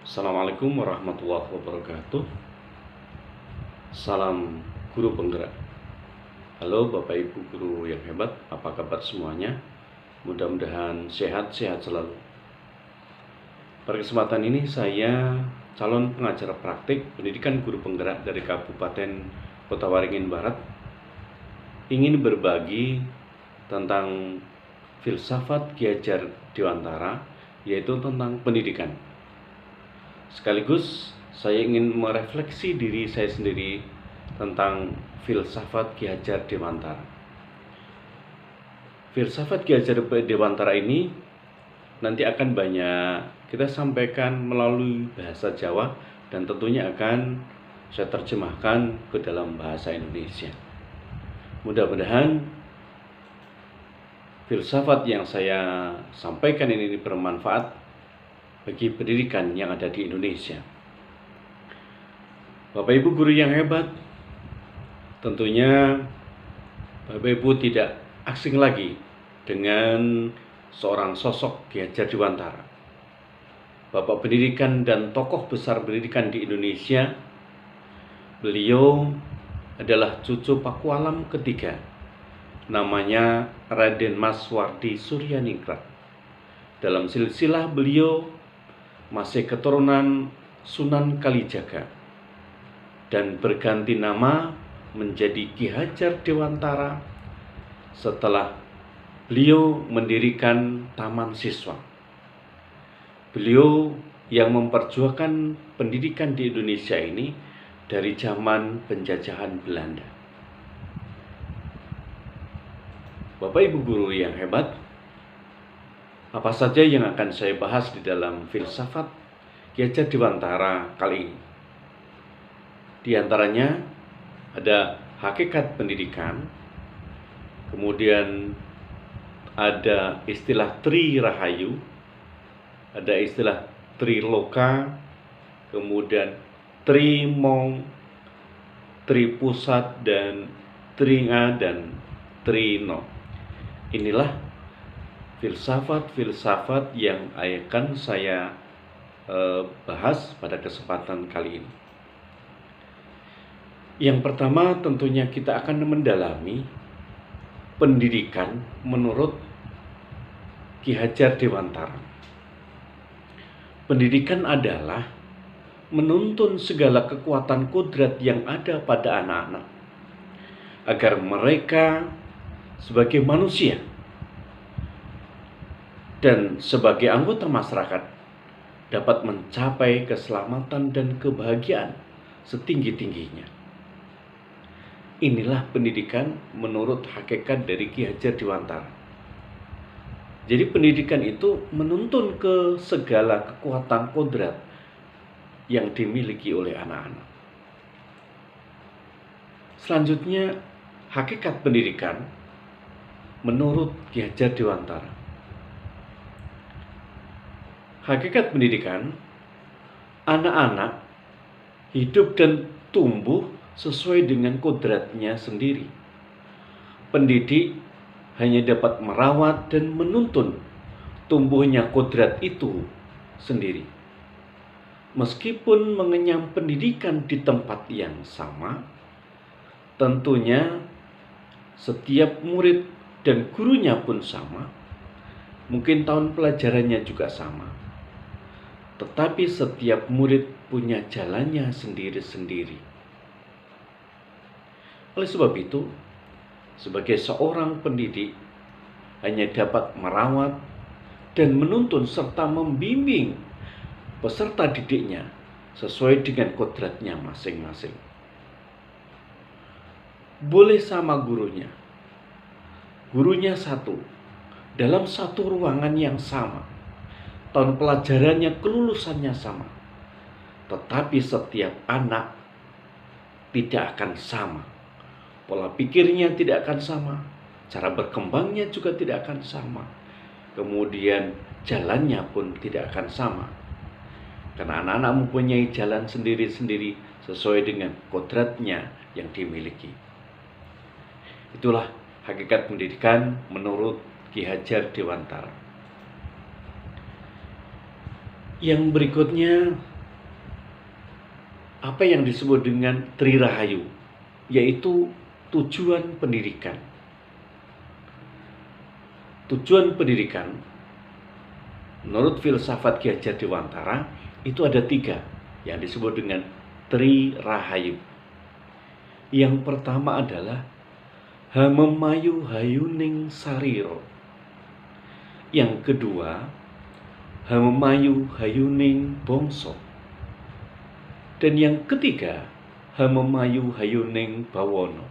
Assalamualaikum warahmatullahi wabarakatuh. Salam guru penggerak. Halo Bapak Ibu guru yang hebat, apa kabar semuanya? Mudah-mudahan sehat-sehat selalu. Pada kesempatan ini saya calon pengajar praktik pendidikan guru penggerak dari Kabupaten Kota Waringin Barat ingin berbagi tentang filsafat Ki Hajar Dewantara, yaitu tentang pendidikan. Sekaligus saya ingin merefleksi diri saya sendiri tentang filsafat Ki Hajar Dewantara. Filsafat Ki Hajar Dewantara ini nanti akan banyak kita sampaikan melalui bahasa Jawa dan tentunya akan saya terjemahkan ke dalam bahasa Indonesia. Mudah-mudahan filsafat yang saya sampaikan ini bermanfaat bagi pendidikan yang ada di Indonesia. Bapak Ibu guru yang hebat, tentunya Bapak Ibu tidak asing lagi dengan seorang sosok Ki Hajar Dewantara, Bapak pendidikan dan tokoh besar pendidikan di Indonesia. Beliau adalah cucu Pakualam ketiga, namanya Raden Mas Wardi Suryaningrat. Dalam silsilah beliau masih keturunan Sunan Kalijaga dan berganti nama menjadi Ki Hajar Dewantara setelah beliau mendirikan Taman Siswa. Beliau yang memperjuangkan pendidikan di Indonesia ini dari zaman penjajahan Belanda. Bapak Ibu guru yang hebat, apa saja yang akan saya bahas di dalam filsafat Ki Hajar Dewantara kali ini? Di antaranya ada hakikat pendidikan, kemudian ada istilah Tri Rahayu, ada istilah Triloka, kemudian Trimong, Tripusat, dan Tringa, dan Trino. Inilah filsafat-filsafat yang akan saya bahas pada kesempatan kali ini. Yang pertama tentunya kita akan mendalami pendidikan menurut Ki Hajar Dewantara. Pendidikan adalah menuntun segala kekuatan kodrat yang ada pada anak-anak agar mereka sebagai manusia dan sebagai anggota masyarakat dapat mencapai keselamatan dan kebahagiaan setinggi-tingginya. Inilah pendidikan menurut hakikat dari Ki Hajar Dewantara. Jadi pendidikan itu menuntun ke segala kekuatan kodrat yang dimiliki oleh anak-anak. Selanjutnya, hakikat pendidikan menurut Ki Hajar Dewantara. Hakikat pendidikan, anak-anak hidup dan tumbuh sesuai dengan kodratnya sendiri. Pendidik hanya dapat merawat dan menuntun tumbuhnya kodrat itu sendiri. Meskipun mengenyam pendidikan di tempat yang sama, tentunya setiap murid dan gurunya pun sama, mungkin tahun pelajarannya juga sama. Tetapi setiap murid punya jalannya sendiri-sendiri. Oleh sebab itu, sebagai seorang pendidik hanya dapat merawat dan menuntun serta membimbing peserta didiknya sesuai dengan kodratnya masing-masing. Boleh sama gurunya. Gurunya satu, dalam satu ruangan yang sama. Tahun pelajarannya, kelulusannya sama. Tetapi setiap anak tidak akan sama. Pola pikirnya tidak akan sama. Cara berkembangnya juga tidak akan sama. Kemudian jalannya pun tidak akan sama. Karena anak-anak mempunyai jalan sendiri-sendiri sesuai dengan kodratnya yang dimiliki. Itulah hakikat pendidikan menurut Ki Hajar Dewantara. Yang berikutnya apa yang disebut dengan Tri Rahayu, yaitu tujuan pendidikan. Tujuan pendidikan menurut filsafat Ki Hajar Dewantara itu ada 3 yang disebut dengan Tri Rahayu. Yang pertama adalah hamemayu hayuning sariro. Yang kedua, hamemayu hayuning bangsa. Dan yang ketiga, hamemayu hayuning bawana.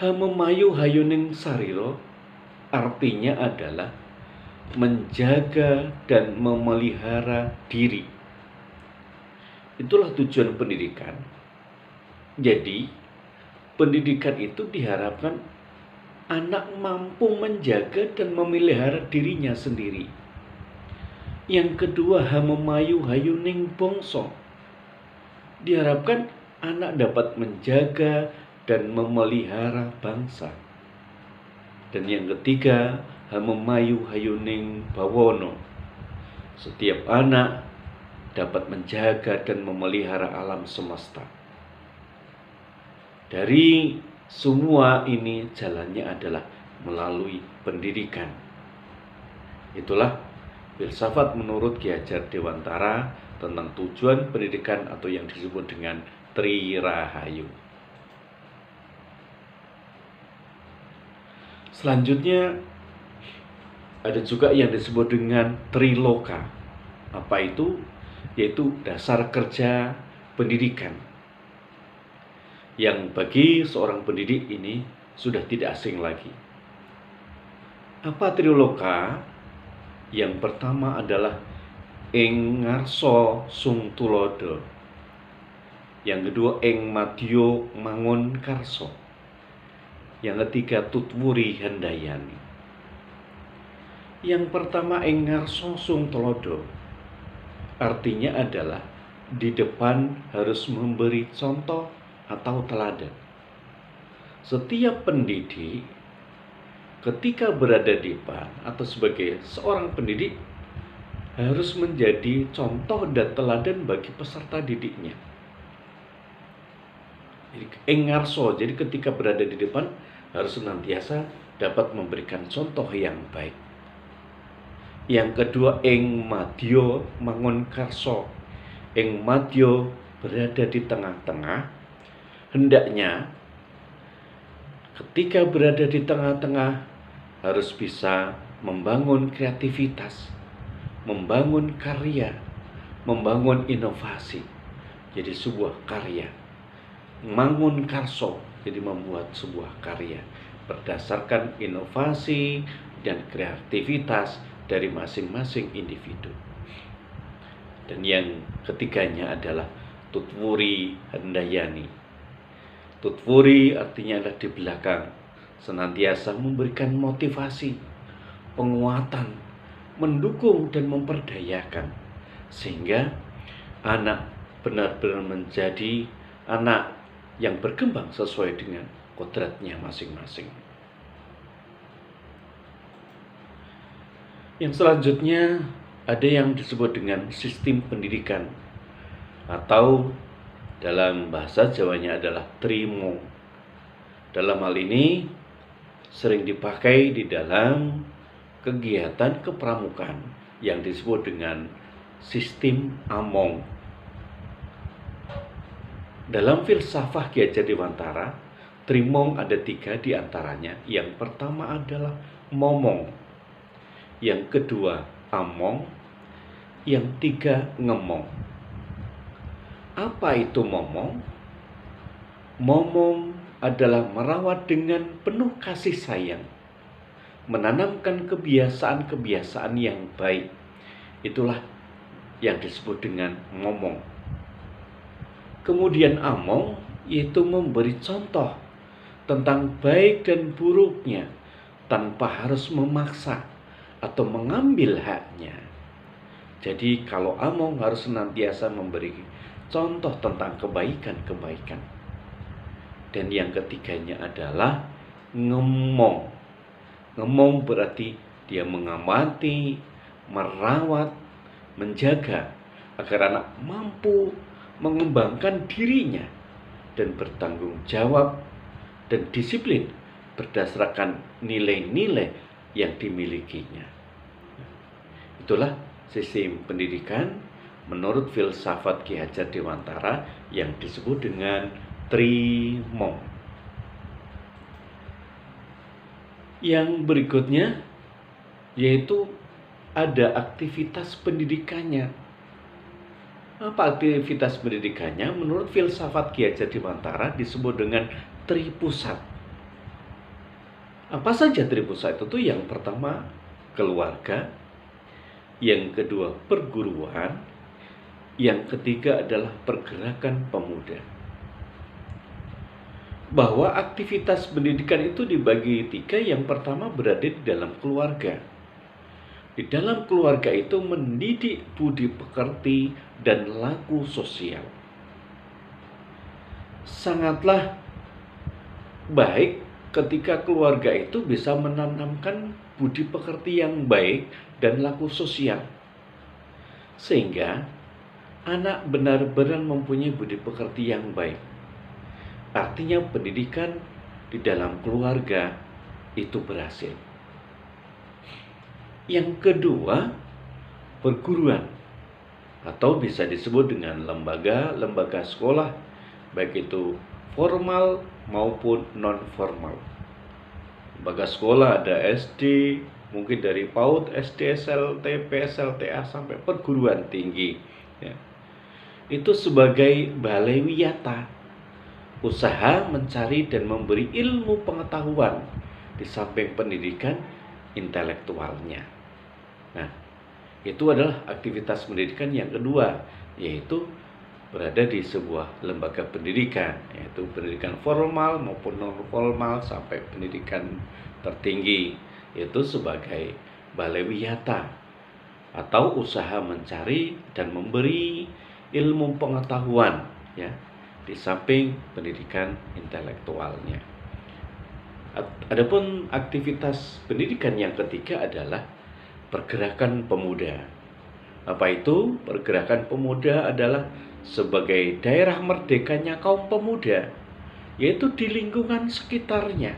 Hamemayu hayuning sariro artinya adalah menjaga dan memelihara diri. Itulah tujuan pendidikan. Jadi, pendidikan itu diharapkan anak mampu menjaga dan memelihara dirinya sendiri. Yang kedua, hamemayu hayuning bangsa. Diharapkan anak dapat menjaga dan memelihara bangsa. Dan yang ketiga, hamemayu hayuning bawana. Setiap anak dapat menjaga dan memelihara alam semesta. Dari semua ini jalannya adalah melalui pendidikan. Itulah filsafat menurut Ki Hajar Dewantara tentang tujuan pendidikan atau yang disebut dengan Tri Rahayu. Selanjutnya ada juga yang disebut dengan Triloka. Apa itu? Yaitu dasar kerja pendidikan, yang bagi seorang pendidik ini sudah tidak asing lagi. Apa Triloka? Yang pertama adalah ing ngarsa sung tulodo. Yang kedua ing madya mangun karso. Yang ketiga tutwuri handayani. Yang pertama ing ngarsa sung tulodo artinya adalah di depan harus memberi contoh atau teladan. Setiap pendidik ketika berada di depan atau sebagai seorang pendidik harus menjadi contoh dan teladan bagi peserta didiknya. Engarso, jadi ketika berada di depan harus senantiasa dapat memberikan contoh yang baik. Yang kedua, ing madya mangun karso. Ing madya berada di tengah-tengah. Hendaknya ketika berada di tengah-tengah harus bisa membangun kreativitas, membangun karya, membangun inovasi. Jadi sebuah karya. Mangun karso, jadi membuat sebuah karya berdasarkan inovasi dan kreativitas dari masing-masing individu. Dan yang ketiganya adalah tutwuri handayani. Tutwuri artinya adalah di belakang, senantiasa memberikan motivasi, penguatan, mendukung dan memperdayakan, sehingga anak benar-benar menjadi anak yang berkembang sesuai dengan kodratnya masing-masing. Yang selanjutnya ada yang disebut dengan sistem pendidikan, atau dalam bahasa Jawanya adalah trimo. Dalam hal ini sering dipakai di dalam kegiatan kepramukaan yang disebut dengan sistem among. Dalam filsafat Ki Hajar Dewantara, trimong ada 3 diantaranya. Yang pertama adalah momong, yang kedua among, yang 3 ngemong. Apa itu momong? Momong adalah merawat dengan penuh kasih sayang, menanamkan kebiasaan-kebiasaan yang baik. Itulah yang disebut dengan momong. Kemudian among, yaitu memberi contoh tentang baik dan buruknya tanpa harus memaksa atau mengambil haknya. Jadi kalau among harus senantiasa memberi contoh tentang kebaikan-kebaikan. Dan yang ketiganya adalah ngemong. Ngemong berarti dia mengamati, merawat, menjaga agar anak mampu mengembangkan dirinya dan bertanggung jawab dan disiplin berdasarkan nilai-nilai yang dimilikinya. Itulah sistem pendidikan menurut filsafat Ki Hajar Dewantara yang disebut dengan Trimo. Yang berikutnya yaitu ada aktivitas pendidikannya. Apa aktivitas pendidikannya? Menurut filsafat Ki Hajar Dewantara disebut dengan tripusat. Apa saja tripusat itu? Yang pertama keluarga, yang kedua perguruan, yang ketiga adalah pergerakan pemuda. Bahwa aktivitas pendidikan itu dibagi tiga. Yang pertama berada di dalam keluarga. Di dalam keluarga itu mendidik budi pekerti dan laku sosial. Sangatlah baik ketika keluarga itu bisa menanamkan budi pekerti yang baik dan laku sosial, sehingga anak benar-benar mempunyai budi pekerti yang baik. Artinya pendidikan di dalam keluarga itu berhasil. Yang kedua, perguruan, atau bisa disebut dengan lembaga-lembaga sekolah, baik itu formal maupun non-formal. Lembaga sekolah ada SD, mungkin dari PAUD, SD, SLT, PSLTA sampai perguruan tinggi. Ya. Itu sebagai balai wiyata, usaha mencari dan memberi ilmu pengetahuan di samping pendidikan intelektualnya. Nah, itu adalah aktivitas pendidikan yang kedua, yaitu berada di sebuah lembaga pendidikan, yaitu pendidikan formal maupun non-formal sampai pendidikan tertinggi, yaitu sebagai balai wiyata atau usaha mencari dan memberi ilmu pengetahuan, ya, di samping pendidikan intelektualnya. Adapun aktivitas pendidikan yang ketiga adalah pergerakan pemuda. Apa itu? Pergerakan pemuda adalah sebagai daerah merdekanya kaum pemuda, yaitu di lingkungan sekitarnya,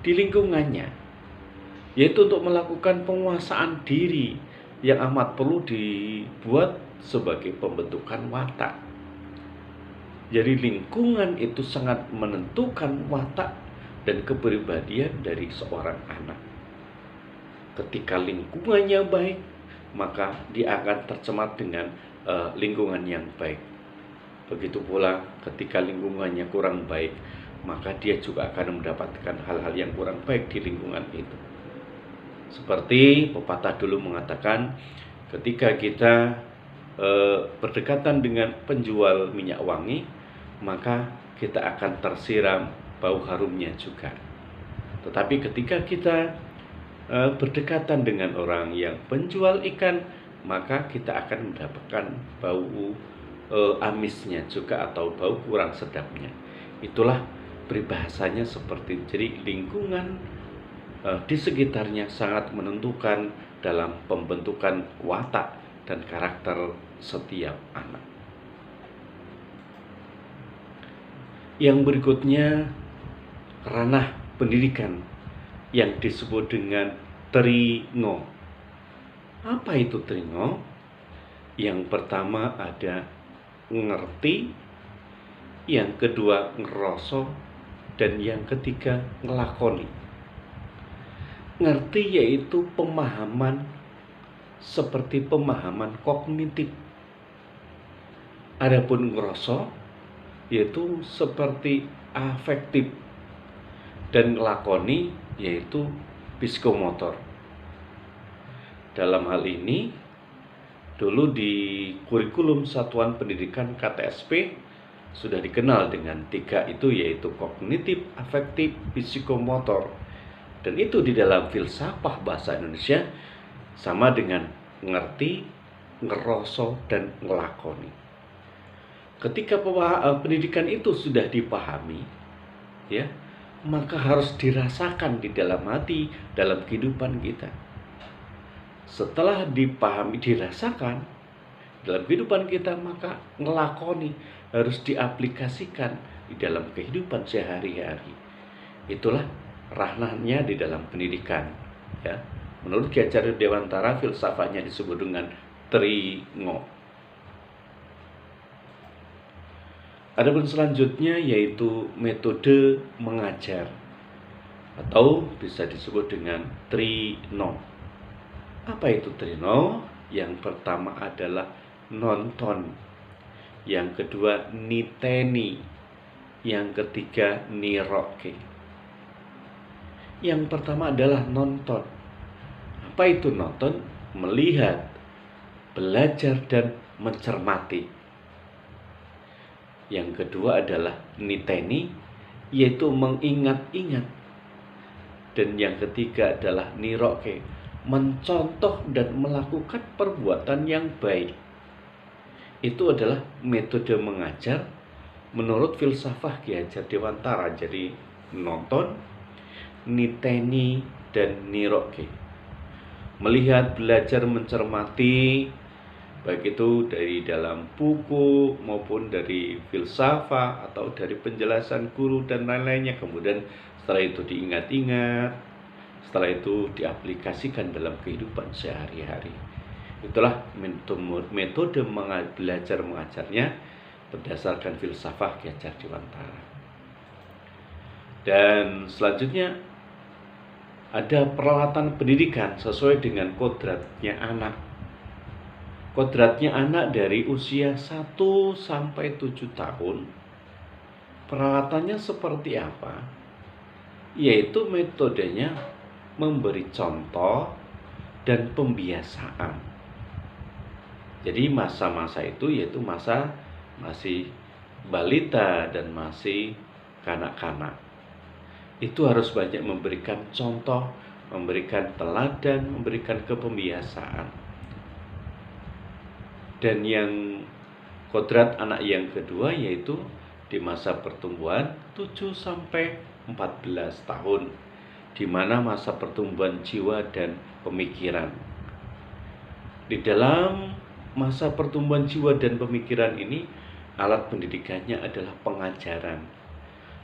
di lingkungannya, yaitu untuk melakukan penguasaan diri yang amat perlu dibuat sebagai pembentukan watak. Jadi lingkungan itu sangat menentukan watak dan kepribadian dari seorang anak. Ketika lingkungannya baik, maka dia akan tercemar dengan lingkungan yang baik. Begitu pula ketika lingkungannya kurang baik, maka dia juga akan mendapatkan hal-hal yang kurang baik di lingkungan itu. Seperti pepatah dulu mengatakan, ketika kita berdekatan dengan penjual minyak wangi, maka kita akan tersiram bau harumnya juga. Tetapi ketika kita berdekatan dengan orang yang penjual ikan, maka kita akan mendapatkan bau amisnya juga atau bau kurang sedapnya. Itulah peribahasanya seperti itu. Jadi lingkungan di sekitarnya sangat menentukan dalam pembentukan watak dan karakter setiap anak. Yang berikutnya, ranah pendidikan yang disebut dengan tringo. Apa itu tringo? Yang pertama ada ngerti, yang kedua ngeroso, dan yang ketiga ngelakoni. Ngerti yaitu pemahaman seperti pemahaman kognitif. Adapun ngeroso yaitu seperti afektif, dan ngelakoni yaitu psikomotor. Dalam hal ini, dulu di kurikulum Satuan Pendidikan KTSP sudah dikenal dengan tiga itu, yaitu kognitif, afektif, psikomotor. Dan itu di dalam filsafat bahasa Indonesia sama dengan ngerti, ngeroso, dan ngelakoni. Ketika pendidikan itu sudah dipahami, ya, maka harus dirasakan di dalam hati, dalam kehidupan kita. Setelah dipahami, dirasakan, dalam kehidupan kita, maka ngelakoni harus diaplikasikan di dalam kehidupan sehari-hari. Itulah ranahnya di dalam pendidikan, ya. Menurut Ki Hajar Dewantara, filsafatnya disebut dengan tringo. Adapun selanjutnya yaitu metode mengajar atau bisa disebut dengan trino. Apa itu trino? Yang pertama adalah nonton, yang kedua niteni, yang ketiga niroke. Yang pertama adalah nonton. Apa itu nonton? Melihat, belajar, dan mencermati. Yang kedua adalah niteni, yaitu mengingat-ingat. Dan yang ketiga adalah niroke, mencontoh dan melakukan perbuatan yang baik. Itu adalah metode mengajar menurut filsafah Ki Hajar Dewantara. Jadi nonton, niteni, dan niroke. Melihat, belajar, mencermati, baik itu dari dalam buku maupun dari filsafah atau dari penjelasan guru dan lain-lainnya. Kemudian setelah itu diingat-ingat, setelah itu diaplikasikan dalam kehidupan sehari-hari. Itulah metode belajar mengajarnya berdasarkan filsafah Ki Hajar Dewantara. Dan selanjutnya ada peralatan pendidikan sesuai dengan kodratnya anak. Kodratnya anak dari usia 1 sampai 7 tahun. Peralatannya seperti apa? Yaitu metodenya memberi contoh dan pembiasaan. Jadi masa-masa itu yaitu masa masih balita dan masih kanak-kanak. Itu harus banyak memberikan contoh, memberikan teladan, memberikan kepembiasaan. Dan yang kodrat anak yang kedua yaitu di masa pertumbuhan 7 sampai 14 tahun, di mana masa pertumbuhan jiwa dan pemikiran. Di dalam masa pertumbuhan jiwa dan pemikiran ini, alat pendidikannya adalah pengajaran,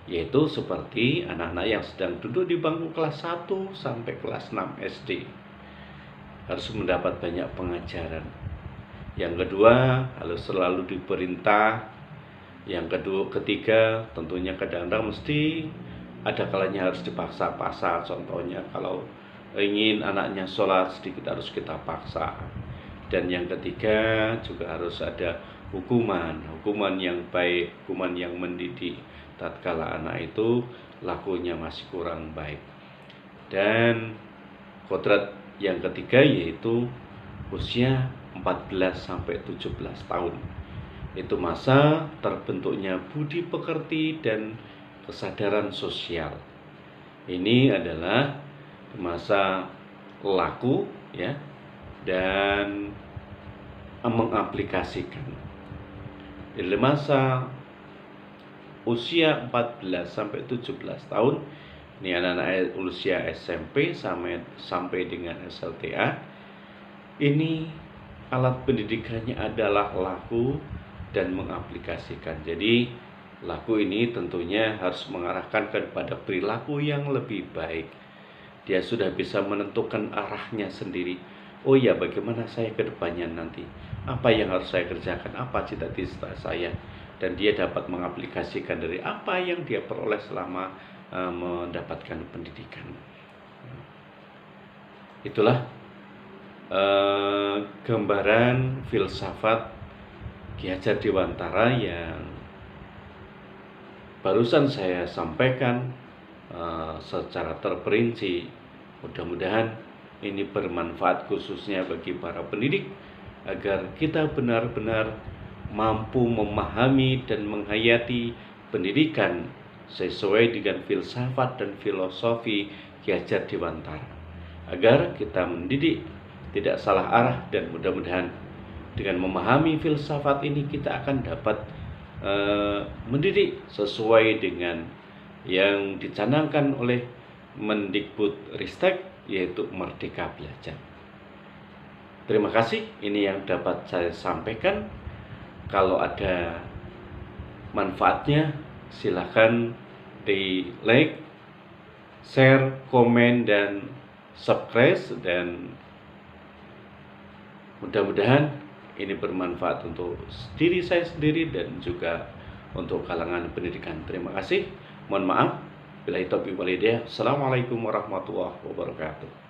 yaitu seperti anak-anak yang sedang duduk di bangku kelas 1 sampai kelas 6 SD harus mendapat banyak pengajaran. Yang kedua, harus selalu diperintah. Yang ketiga, tentunya kadang-kadang mesti ada kalanya harus dipaksa-paksa. Contohnya kalau ingin anaknya sholat sedikit harus kita paksa. Dan yang ketiga juga harus ada hukuman yang baik, hukuman yang mendidik tatkala anak itu lakunya masih kurang baik. Dan kodrat yang ketiga yaitu usia 14 sampai 17 tahun. Itu masa terbentuknya budi pekerti dan kesadaran sosial. Ini adalah masa laku, ya, dan mengaplikasikan. Di masa usia 14 sampai 17 tahun, ini anak-anak usia SMP sampai dengan SLTA, ini alat pendidikannya adalah laku dan mengaplikasikan. Jadi laku ini tentunya harus mengarahkan kepada perilaku yang lebih baik. Dia sudah bisa menentukan arahnya sendiri. Oh ya, bagaimana saya ke depannya nanti? Apa yang harus saya kerjakan? Apa cita-cita saya? Dan dia dapat mengaplikasikan dari apa yang dia peroleh selama mendapatkan pendidikan. Itulah gambaran filsafat Ki Hajar Dewantara yang barusan saya sampaikan secara terperinci. Mudah-mudahan ini bermanfaat khususnya bagi para pendidik agar kita benar-benar mampu memahami dan menghayati pendidikan sesuai dengan filsafat dan filosofi Ki Hajar Dewantara, agar kita mendidik tidak salah arah. Dan mudah-mudahan dengan memahami filsafat ini kita akan dapat mendidik sesuai dengan yang dicanangkan oleh Mendikbud Ristek, yaitu Merdeka Belajar. Terima kasih, ini yang dapat saya sampaikan. Kalau ada manfaatnya, silahkan di like, share, komen, dan subscribe. Dan mudah-mudahan ini bermanfaat untuk diri saya sendiri dan juga untuk kalangan pendidikan. Terima kasih. Mohon maaf. Billahi taufiq wal hidayah. Assalamualaikum warahmatullahi wabarakatuh.